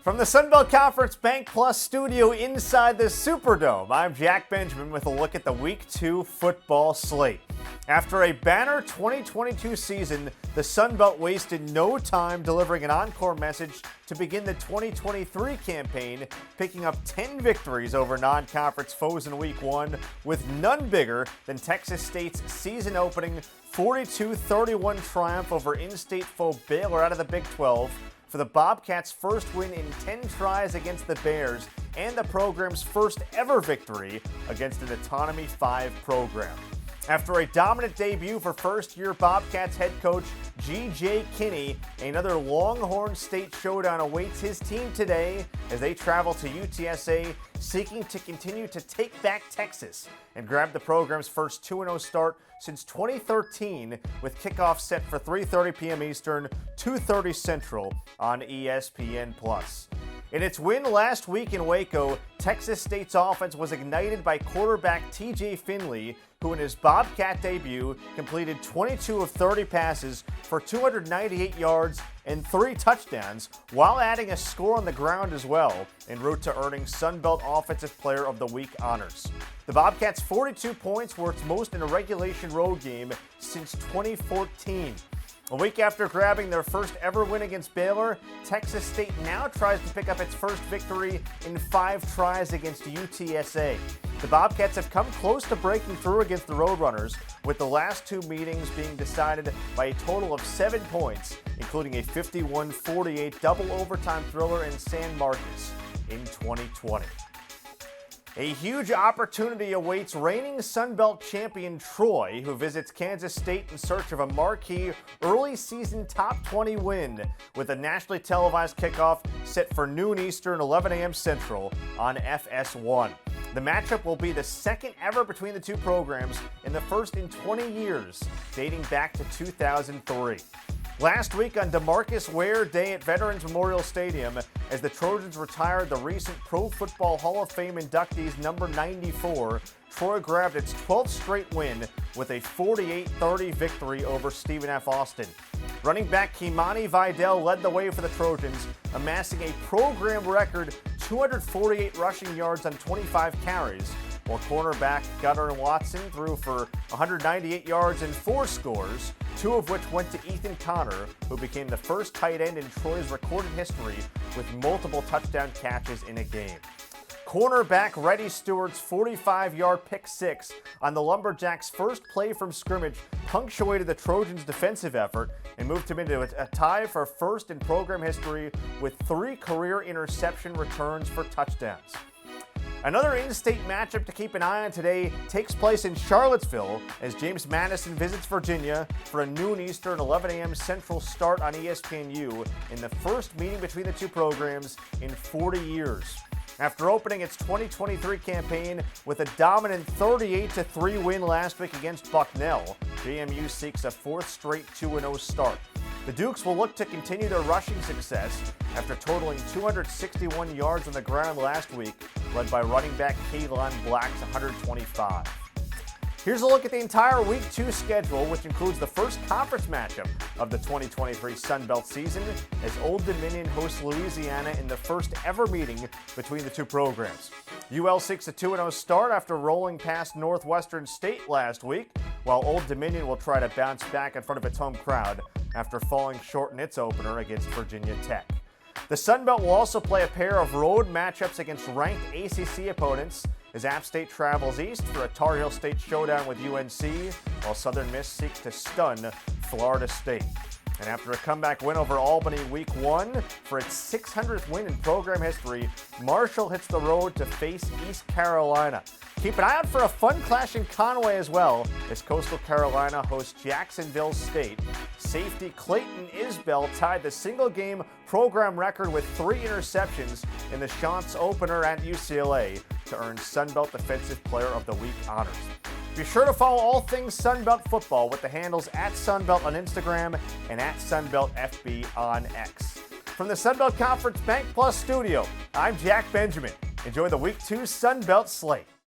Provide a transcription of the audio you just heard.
From the Sunbelt Conference Bank Plus studio inside the Superdome, I'm Jack Benjamin with a look at the Week 2 football slate. After a banner 2022 season, the Sunbelt wasted no time delivering an encore message to begin the 2023 campaign, picking up 10 victories over non-conference foes in Week 1, with none bigger than Texas State's season-opening 42-31 triumph over in-state foe Baylor out of the Big 12, for the Bobcats' first win in 10 tries against the Bears and the program's first ever victory against an Autonomy 5 program. After a dominant debut for first-year Bobcats head coach G.J. Kinney, another Longhorn State showdown awaits his team today as they travel to UTSA, seeking to continue to take back Texas and grab the program's first 2-0 start since 2013, with kickoff set for 3:30 p.m. Eastern, 2:30 Central on ESPN+. In its win last week in Waco, Texas State's offense was ignited by quarterback T.J. Finley, who in his Bobcat debut completed 22 of 30 passes for 298 yards and 3 touchdowns, while adding a score on the ground as well, en route to earning Sunbelt Offensive Player of the Week honors. The Bobcats' 42 points were its most in a regulation road game since 2014. A week after grabbing their first ever win against Baylor, Texas State now tries to pick up its first victory in 5 tries against UTSA. The Bobcats have come close to breaking through against the Roadrunners, with the last 2 meetings being decided by a total of 7 points, including a 51-48 double overtime thriller in San Marcos in 2020. A huge opportunity awaits reigning Sunbelt champion Troy, who visits Kansas State in search of a marquee early season top 20 win, with a nationally televised kickoff set for noon Eastern, 11 a.m. Central on FS1. The matchup will be the second ever between the two programs and the first in 20 years, dating back to 2003. Last week on DeMarcus Ware Day at Veterans Memorial Stadium, as the Trojans retired the recent Pro Football Hall of Fame inductee's number 94, Troy grabbed its 12th straight win with a 48-30 victory over Stephen F. Austin. Running back Kimani Vidal led the way for the Trojans, amassing a program record 248 rushing yards on 25 carries, while cornerback Gunnar Watson threw for 198 yards and 4 scores, 2 of which went to Ethan Connor, who became the first tight end in Troy's recorded history with multiple touchdown catches in a game. Cornerback Reddy Stewart's 45-yard pick six on the Lumberjacks' first play from scrimmage punctuated the Trojans' defensive effort and moved him into a tie for first in program history with 3 career interception returns for touchdowns. Another in-state matchup to keep an eye on today takes place in Charlottesville as James Madison visits Virginia for a noon Eastern, 11 a.m. Central start on ESPNU in the first meeting between the two programs in 40 years. After opening its 2023 campaign with a dominant 38-3 win last week against Bucknell, JMU seeks a 4th straight 2-0 start. The Dukes will look to continue their rushing success after totaling 261 yards on the ground last week, led by running back Kaylon Black's 125. Here's a look at the entire Week 2 schedule, which includes the first conference matchup of the 2023 Sunbelt season, as Old Dominion hosts Louisiana in the first ever meeting between the two programs. UL seeks a 2-0 start after rolling past Northwestern State last week, while Old Dominion will try to bounce back in front of its home crowd after falling short in its opener against Virginia Tech. The Sunbelt will also play a pair of road matchups against ranked ACC opponents as App State travels east for a Tar Heel State showdown with UNC, while Southern Miss seeks to stun Florida State. And after a comeback win over Albany Week 1 for its 600th win in program history, Marshall hits the road to face East Carolina. Keep an eye out for a fun clash in Conway as well, as Coastal Carolina hosts Jacksonville State. Safety Clayton Isbell tied the single-game program record with 3 interceptions in the Chance opener at UCLA to earn Sunbelt Defensive Player of the Week honors. Be sure to follow all things Sunbelt football with the handles @Sunbelt on Instagram and @SunbeltFB on X. From the Sunbelt Conference Bank Plus studio, I'm Jack Benjamin. Enjoy the Week 2 Sunbelt slate.